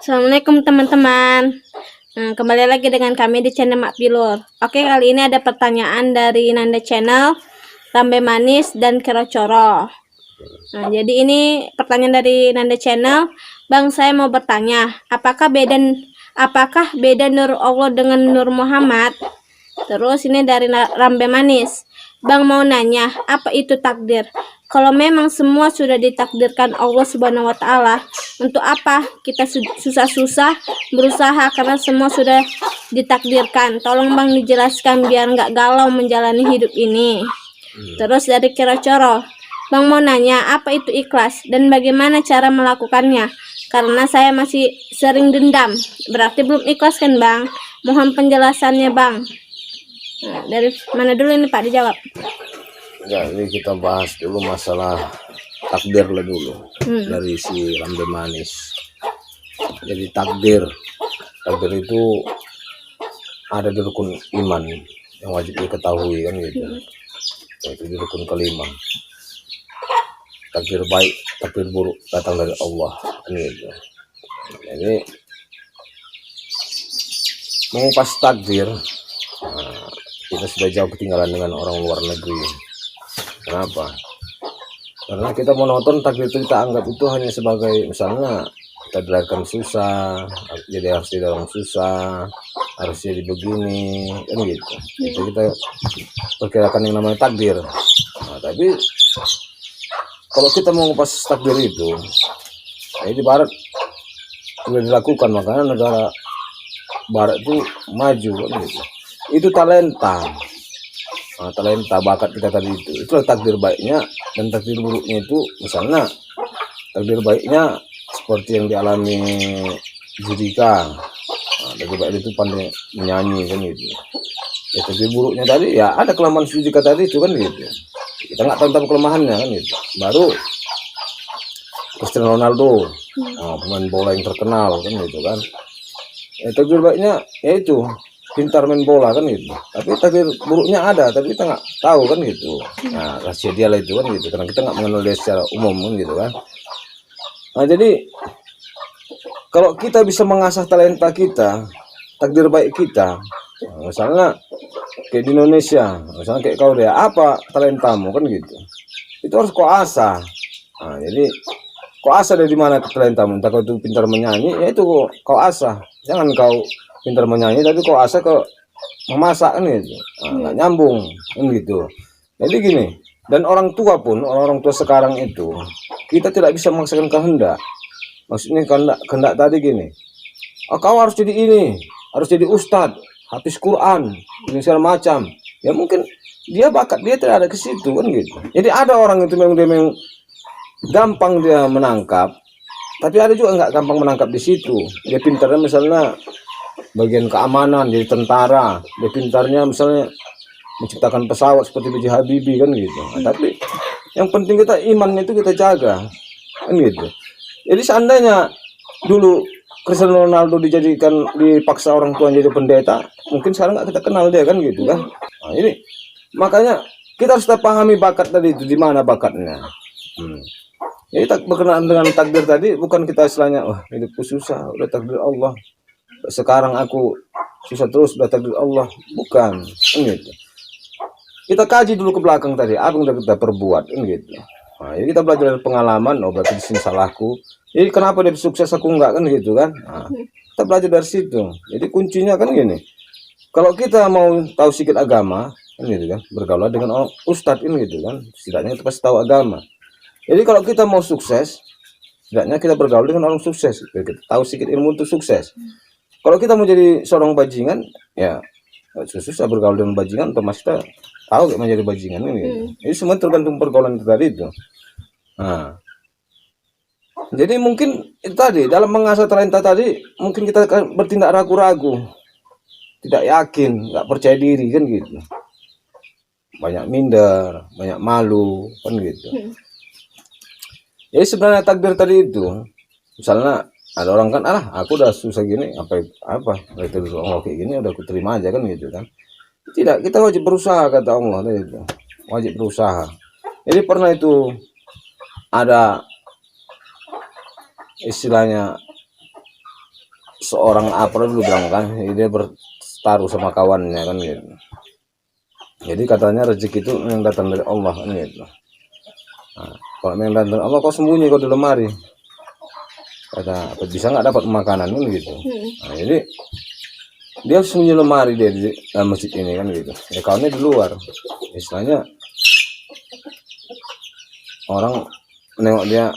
Assalamualaikum teman-teman. Kembali lagi dengan kami di channel Mak Pilur. Oke, kali ini ada pertanyaan dari Nanda Channel, Rambe Manis dan Kerocoro. Jadi ini pertanyaan dari Nanda Channel. Bang, saya mau bertanya, apakah beda Nur Allah dengan Nur Muhammad? Terus ini dari Rambe Manis. Bang mau nanya, apa itu takdir? Kalau memang semua sudah ditakdirkan Allah Subhanahu wa Ta'ala, untuk apa kita susah-susah berusaha karena semua sudah ditakdirkan? Tolong Bang dijelaskan biar nggak galau menjalani hidup ini. Terus dari Kerocoro, Bang mau nanya, apa itu ikhlas dan bagaimana cara melakukannya? Karena saya masih sering dendam, berarti belum ikhlas kan Bang? Mohon penjelasannya Bang. Dari mana dulu ini Pak dijawab? Ya, ini kita bahas dulu masalah takdir lah dulu dari si Rambe Manis. Jadi takdir itu ada di rukun iman yang wajib diketahui kan gitu. Itu di rukun kelima. Takdir baik, takdir buruk datang dari Allah kan gitu. Jadi mengupas takdir, kita sudah jauh ketinggalan dengan orang luar negeri. Kenapa? Karena kita monoton takdir itu kita anggap itu hanya sebagai misalnya kita dilahirkan susah, jadi harus jadi orang susah, harus jadi begini, kan gitu. Itu kita perkirakan yang namanya takdir. Tapi kalau kita mau ngupas takdir itu, di Barat sudah dilakukan, makanya negara Barat itu maju kan gitu. Itu talenta. Talenta bakat kita tadi itulah takdir baiknya, dan takdir buruknya itu misalnya takdir baiknya seperti yang dialami Judika. Takdir baik itu pandai menyanyi kan gitu. Ya, takdir buruknya tadi ya ada kelemahan Judika tadi itu kan gitu. Kita nggak tahu tentang kelemahannya kan gitu. Baru Cristiano Ronaldo, pemain bola yang terkenal kan gitu kan. Takdir baiknya yaitu pintar main bola kan gitu, tapi takdir buruknya ada, tapi kita nggak tahu kan gitu. Nah, rahasia dia lah itu kan gitu, karena kita nggak mengenal dia secara umum kan gitu kan. Nah, jadi kalau kita bisa mengasah talenta kita, takdir baik kita, misalnya kayak di Indonesia, misalnya kayak kau deh, apa talentamu kan gitu, itu harus kau asah. Nah, jadi kau asah dari mana talentamu, entah kau itu pintar menyanyi, ya itu kau asah. Jangan kau pintar menyanyi tapi kok asal ke memasak kan gitu, nggak nyambung kan gitu. Jadi gini, dan orang tua pun, orang tua sekarang itu kita tidak bisa memaksakan kehendak. Maksudnya kehendak tadi gini, kau harus jadi ini, harus jadi ustadz, hafiz Quran, ini segala macam. Ya mungkin dia bakat dia tidak ada ke situ kan gitu. Jadi ada orang itu memang dia memang gampang dia menangkap, tapi ada juga nggak gampang menangkap di situ. Dia pintarnya misalnya bagian keamanan, jadi tentara, dia pintarnya misalnya menciptakan pesawat seperti B.J. Habibie kan gitu. Tapi yang penting kita imannya itu kita jaga kan gitu. Jadi seandainya dulu Cristiano Ronaldo dipaksa orang tua jadi pendeta, mungkin sekarang nggak kita kenal dia kan gitu kan. Nah, ini makanya kita harus pahami bakat tadi itu di mana bakatnya. Jadi berkenaan dengan takdir tadi, bukan kita istilahnya hidupku susah, udah takdir Allah, sekarang aku susah terus, udah takdir Allah, bukan gitu. Kita kaji dulu ke belakang tadi, apa yang udah kita perbuat gitu. Nah, jadi kita belajar dari pengalaman, berarti di sini salahku, jadi kenapa dia sukses aku enggak kan gitu kan. Nah, kita belajar dari situ. Jadi kuncinya kan gini, kalau kita mau tahu sedikit agama kan gitu kan, bergaul dengan orang ustadz ini gitu kan, setidaknya kita pasti tahu agama. Jadi kalau kita mau sukses, setidaknya kita bergaul dengan orang sukses, kita tahu sedikit ilmu untuk sukses. Kalau kita mau jadi seorang bajingan, ya susah bergaul dengan bajingan, otomatis kita tahu kayak menjadi bajingan ini. Jadi semua tergantung pergaulan kita tadi itu. Nah, jadi mungkin itu tadi dalam mengasah talenta tadi, mungkin kita bertindak ragu-ragu, tidak yakin, nggak percaya diri kan gitu, banyak minder, banyak malu kan gitu. Jadi sebenarnya takdir tadi itu, misalnya ada orang kan, aku udah susah gini, apa itu Allah kayak gini, udah aku terima aja kan gitu kan. Tidak, kita wajib berusaha kata Allah itu, wajib berusaha. Jadi pernah itu ada istilahnya seorang apa dulu bilang kan, dia bertaruh sama kawannya kan gitu. Jadi katanya rezeki itu yang datang dari Allah kan gitu. Nah, kalau yang datang dari Allah, kau sembunyi kau di lemari, kata bisa nggak dapat makanan kan gitu. Nah, jadi dia sembunyi lemari dia di dalam masjid ini kan gitu. Ya kawannya di luar, istilahnya orang nengok dia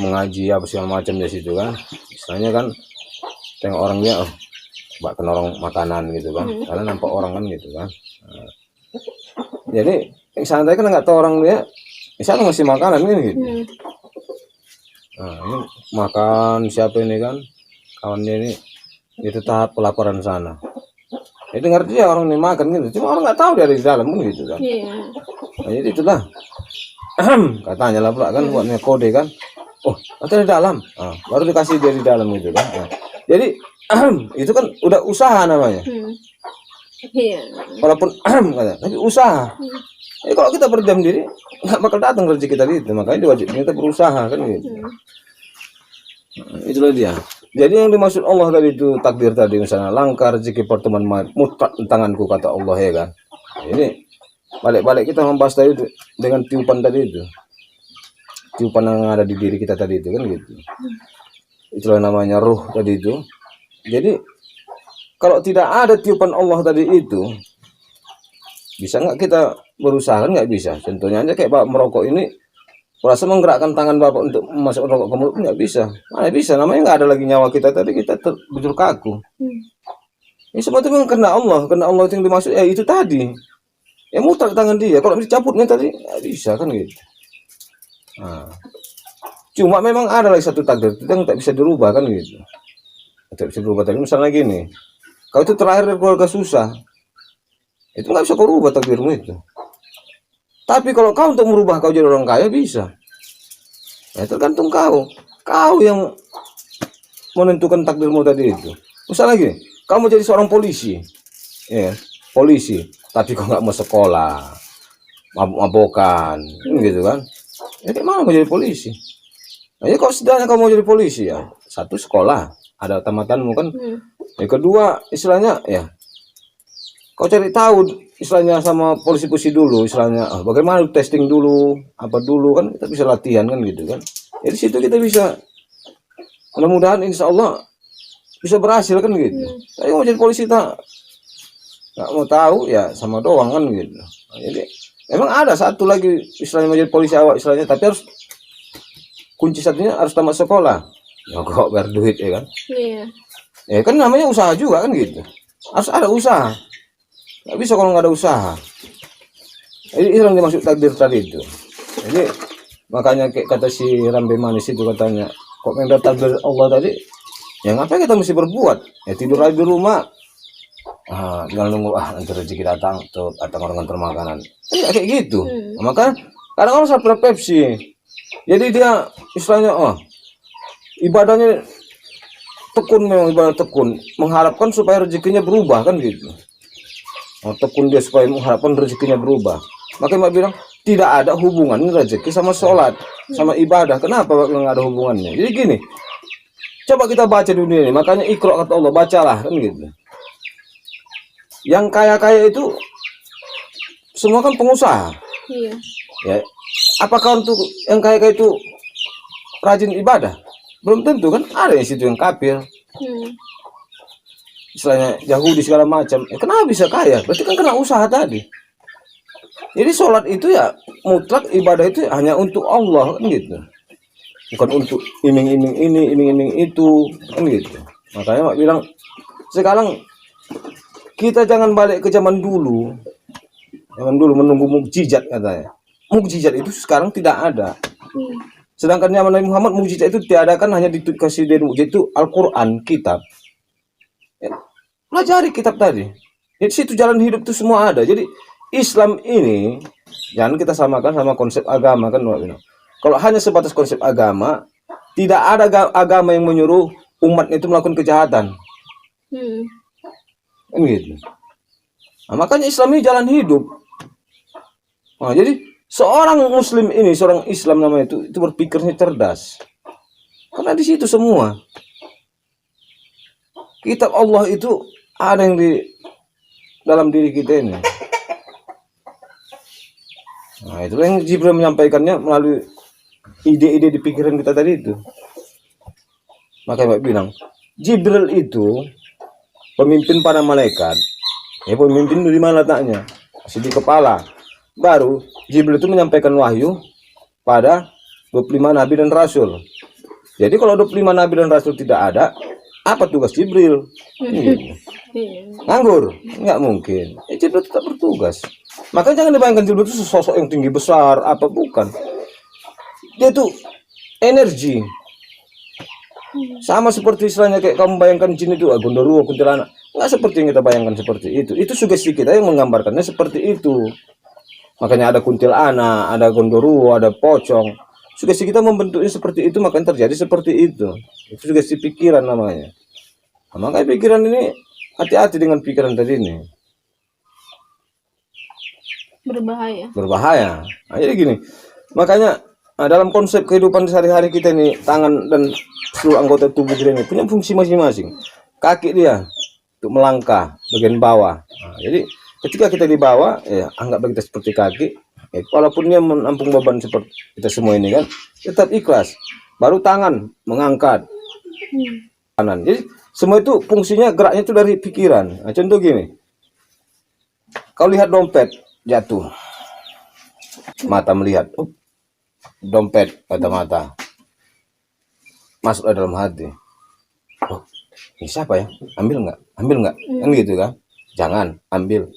mengaji apa segala macam di situ kan, istilahnya kan tengok orang dia, oh bahkan orang makanan gitu kan, karena nampak orang kan gitu kan. Nah, jadi santai kan nggak tahu orang dia, misalnya ngasih makanan kan gitu. Nah ini makan siapa ini kan, kawannya ini itu tahap pelaparan sana. Itu ngerti ya orang ini makan gitu, cuma orang nggak tahu dia ada di dalam kan gitu kan. Nah, jadi itulah katanya lah pula kan buatnya kode kan, oh atau di dalam, nah, baru dikasih dia di dalam gitu kan. Nah, jadi itu kan udah usaha namanya. Walaupun tapi usaha. Jadi kalau kita berdiam diri nggak bakal datang rezeki tadi itu, makanya diwajibkan kita berusaha kan gitu. Nah, itulah dia. Jadi yang dimaksud Allah tadi itu takdir tadi, misalnya langkah rezeki pertemuan mutlak tanganku kata Allah ya kan. Nah, ini balik-balik kita membahas tadi itu dengan tiupan tadi itu, tiupan yang ada di diri kita tadi itu kan gitu. Itulah namanya ruh tadi itu. Jadi kalau tidak ada tiupan Allah tadi itu, bisa nggak kita berusaha? Nggak bisa. Contohnya aja kayak bapak merokok ini, rasa menggerakkan tangan bapak untuk masuk rokok ke mulut nggak bisa. Mana bisa? Namanya nggak ada lagi nyawa kita tadi, kita betul kaku. Ini semua itu memang kena Allah itu yang dimaksud. Itu tadi. Ya mutlak tangan dia, kalau dicabutnya tadi nggak bisa kan gitu. Nah, cuma memang ada lagi satu takdir yang tak bisa dirubah kan gitu. Tak bisa dirubah tadi, misalnya gini, kau itu terakhir dari keluarga susah, itu nggak bisa kau rubah takdirmu itu. Tapi kalau kau untuk merubah kau jadi orang kaya bisa, ya tergantung kau yang menentukan takdirmu tadi itu. Misalnya gini, kamu jadi seorang polisi, ya polisi, tapi kau nggak mau sekolah, mabok-mabokan, gitu kan? Ya kayak mana mau jadi polisi? Nah, ya kalau setidaknya kamu mau jadi polisi ya, satu sekolah, ada tamatanmu kan. Yang kedua istilahnya ya, kau cari tahu istilahnya sama polisi-polisi dulu, istilahnya bagaimana testing dulu, apa dulu kan, kita bisa latihan kan gitu kan. Jadi situ kita bisa, mudah-mudahan insya Allah bisa berhasil kan gitu. Saya mau jadi polisi tak nggak mau tahu ya sama doang kan gitu. Nah, jadi memang ada satu lagi istilahnya mau jadi polisi awak istilahnya, tapi harus kunci satunya harus tamat sekolah. Ya kok biar duit ya kan. Ya kan namanya usaha juga kan gitu. Harus ada usaha. Nggak bisa kalau nggak ada usaha. Jadi itu yang dimaksud takdir tadi itu. Jadi makanya kayak kata si Rambe Manis itu katanya, kok yang takdir Allah tadi, ya ngapain kita mesti berbuat? Ya tidur aja di rumah. Tinggal nunggu nanti rezeki datang tuh, datang orang ngantar makanan. Ya kayak gitu. Nah, maka kadang orang sampai Pepsi. Jadi dia istilahnya ibadahnya tekun, memang ibadah tekun, mengharapkan supaya rezekinya berubah kan gitu. Tekun dia supaya mengharapkan rezekinya berubah. Makanya Mak bilang tidak ada hubungan rezeki sama sholat, sama ibadah. Kenapa nggak ada hubungannya? Jadi gini, coba kita baca dunia ini. Makanya Iqra kata Allah, bacalah kan gitu. Yang kaya-kaya itu semua kan pengusaha. Iya. Ya, apakah untuk yang kaya-kaya itu rajin ibadah? Belum tentu kan. Ada yang situ yang kafir, istilahnya Yahudi segala macam. Kenapa bisa kaya? Berarti kan kena usaha tadi. Jadi sholat itu ya mutlak, ibadah itu hanya untuk Allah kan gitu. Bukan untuk iming-iming ini, iming-iming itu kan gitu. Makanya Mak bilang sekarang kita jangan balik ke zaman dulu. Zaman dulu menunggu mukjizat katanya. Mukjizat itu sekarang tidak ada. Sedangkan zaman Nabi Muhammad mukjizat itu diadakan hanya dikasih dari mukjizat itu Al-Quran, kitab. Ya, pelajari kitab tadi. Jadi situ jalan hidup itu semua ada. Jadi Islam ini jangan kita samakan sama konsep agama kan. Kalau hanya sebatas konsep agama, tidak ada agama yang menyuruh umat itu melakukan kejahatan. Kan gitu. Nah, makanya Islam ini jalan hidup. Nah, jadi seorang Muslim ini, seorang Islam namanya itu berpikirnya cerdas. Karena di situ semua. kitab Allah itu ada yang di dalam diri kita ini. Nah, itu yang Jibril menyampaikannya melalui ide-ide di pikiran kita tadi itu. Makanya Mbak bilang, Jibril itu pemimpin para malaikat. Ya, pemimpin di mana letaknya? Masih di kepala. Baru Jibril itu menyampaikan wahyu pada 25 nabi dan rasul. Jadi kalau 25 nabi dan rasul tidak ada, apa tugas Jibril? Nganggur? Nggak mungkin. Jibril tetap bertugas. Makanya jangan dibayangkan Jibril itu sosok yang tinggi besar, apa bukan. Dia tuh energi. Sama seperti istilahnya kayak kamu bayangkan jin itu, Gondoruo, kuntilanak. Nggak seperti yang kita bayangkan seperti itu. Itu sugesti kita yang menggambarkannya seperti itu. Makanya ada kuntilanak, ada Gondoruo, ada pocong. Sugesti kita membentuknya seperti itu, makanya terjadi seperti itu. Itu sugesti pikiran namanya. Nah, makanya pikiran ini, hati-hati dengan pikiran tadi ini. Berbahaya. Nah, jadi gini, makanya dalam konsep kehidupan sehari-hari kita ini, tangan dan seluruh anggota tubuh kita ini punya fungsi masing-masing. Kaki dia untuk melangkah bagian bawah. Nah, jadi ketika kita di bawah, ya anggap kita seperti kaki. Walaupun dia menampung beban seperti kita semua ini kan, tetap ikhlas. Baru tangan mengangkat kanan. Jadi semua itu fungsinya, geraknya itu dari pikiran. Nah, contoh gini, kau lihat dompet jatuh, mata melihat, dompet, kata-mata masuklah dalam hati. Oh, ini siapa ya? Ambil nggak? Kan gitu kan? Jangan ambil.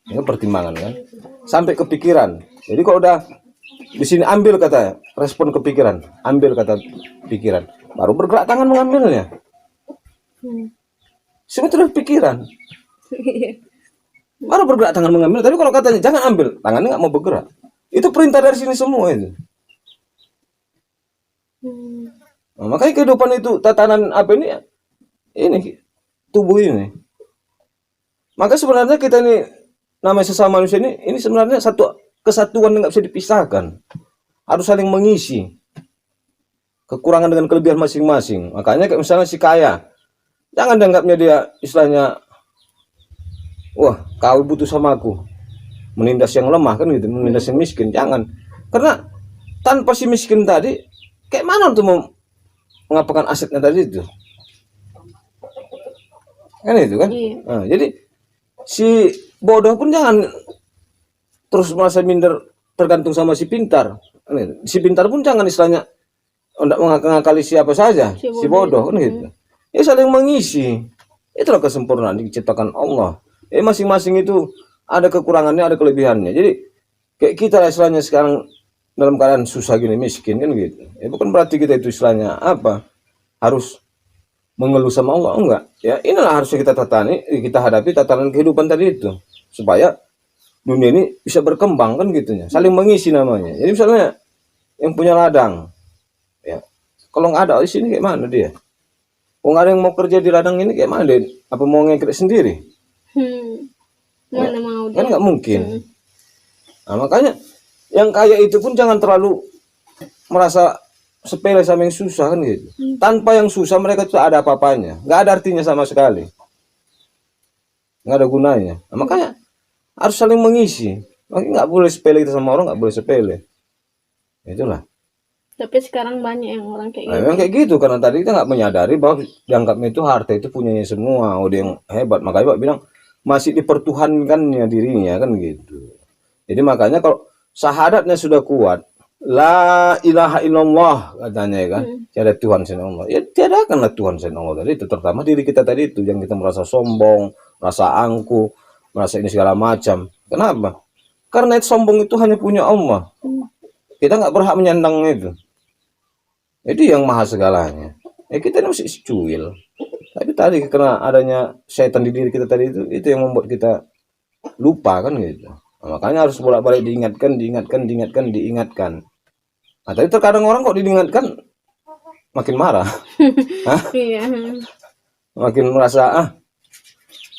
Ini pertimbangan kan? Sampai ke pikiran. Jadi kalau udah di sini ambil kata, respon ke pikiran, ambil kata pikiran, baru bergerak tangan mengambilnya. Semua itu dari pikiran. Baru bergerak tangan mengambil. Tapi kalau katanya jangan ambil, tangannya nggak mau bergerak. Itu perintah dari sini semua itu. Nah, makanya kehidupan itu tatanan apa ini tubuh ini. Maka sebenarnya kita ini namanya sesama manusia ini sebenarnya satu kesatuan yang nggak bisa dipisahkan. Harus saling mengisi kekurangan dengan kelebihan masing-masing. Makanya kayak misalnya si kaya, jangan dianggapnya dia istilahnya, wah kau butuh sama aku, menindas yang lemah kan gitu, menindas yang miskin. Jangan, karena tanpa si miskin tadi, kayak mana untuk mengapakan asetnya tadi itu, kan itu kan. Nah, jadi si bodoh pun jangan terus merasa minder tergantung sama si pintar. Si pintar pun jangan istilahnya tidak mengakali siapa saja, si bodoh kan gitu. Ya saling mengisi. Itulah kesempurnaan diciptakan Allah. Masing-masing itu ada kekurangannya, ada kelebihannya. Jadi kayak kita istilahnya sekarang dalam keadaan susah gini, miskin kan gitu. Bukan berarti kita itu istilahnya apa? Harus mengeluh sama Allah, enggak. Ya, inilah harusnya kita kita hadapi tatanan kehidupan tadi itu, supaya dunia ini bisa berkembang kan gitunya. Saling mengisi namanya. Jadi misalnya yang punya ladang, ya, kalau nggak ada di sini kayak mana dia? Kalau nggak ada yang mau kerja di ladang ini kayak mana dia? Apa mau ngekret sendiri? Mana mau dia? Kan nggak mungkin. Nah, makanya yang kaya itu pun jangan terlalu merasa sepele sama yang susah kan gitu. Tanpa yang susah mereka tuh ada apa-apanya, nggak ada artinya sama sekali, nggak ada gunanya. Nah, makanya harus saling mengisi. Makanya nggak boleh sepele kita sama orang, nggak boleh sepele. Itulah. Tapi sekarang banyak yang orang kayak gitu. Memang kayak gitu, karena tadi kita nggak menyadari bahwa dianggapnya itu harta itu punyanya semua, dia yang hebat. Makanya Pak bilang masih dipertuhankannya dirinya kan gitu. Jadi makanya kalau syahadatnya sudah kuat, la ilaha illallah katanya ya kan, tiada Tuhan selain Allah. Ya tiadakanlah Tuhan selain Allah tadi itu, terutama diri kita tadi itu yang kita merasa sombong, merasa angkuh, merasa ini segala macam. Kenapa? Karena itu sombong itu hanya punya Allah. Kita nggak berhak menyandang itu. Itu yang maha segalanya. Kita ini masih cuil. Tapi tadi karena adanya syaitan di diri kita tadi itu yang membuat kita lupa kan gitu. Nah, makanya harus bolak-balik diingatkan. Nah, tapi terkadang orang kok diingatkan makin marah. Makin merasa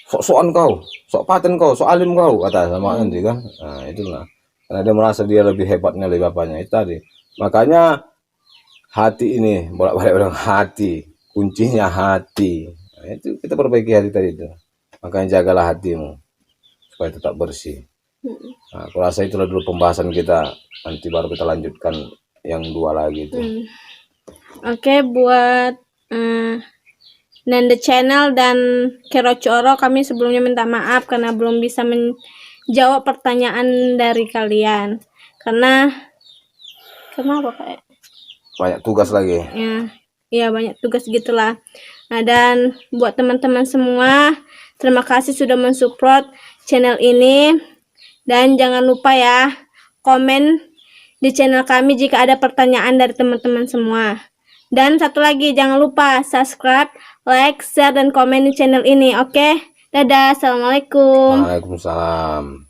sok-sokan kau, sok paten kau, sok alim kau, kata sama nanti kan. Nah, itulah. Karena dia merasa dia lebih hebatnya, lebih bapaknya itu tadi. Makanya hati ini bolak-balik bilang hati, kuncinya hati. Nah, itu kita perbaiki hati tadi itu. Makanya jagalah hatimu supaya tetap bersih. Nah, aku rasa itulah dulu pembahasan kita. Nanti baru kita lanjutkan yang 2 lagi itu. Oke, buat Nanda Channel dan Kerocoro, kami sebelumnya minta maaf karena belum bisa menjawab pertanyaan dari kalian. Karena apa Kak? Banyak tugas lagi. Ya banyak tugas gitulah. Nah, dan buat teman-teman semua, terima kasih sudah mensupport channel ini. Dan jangan lupa ya, komen di channel kami jika ada pertanyaan dari teman-teman semua. Dan satu lagi, jangan lupa subscribe, like, share, dan komen di channel ini. Oke? Dadah, assalamualaikum. Waalaikumsalam.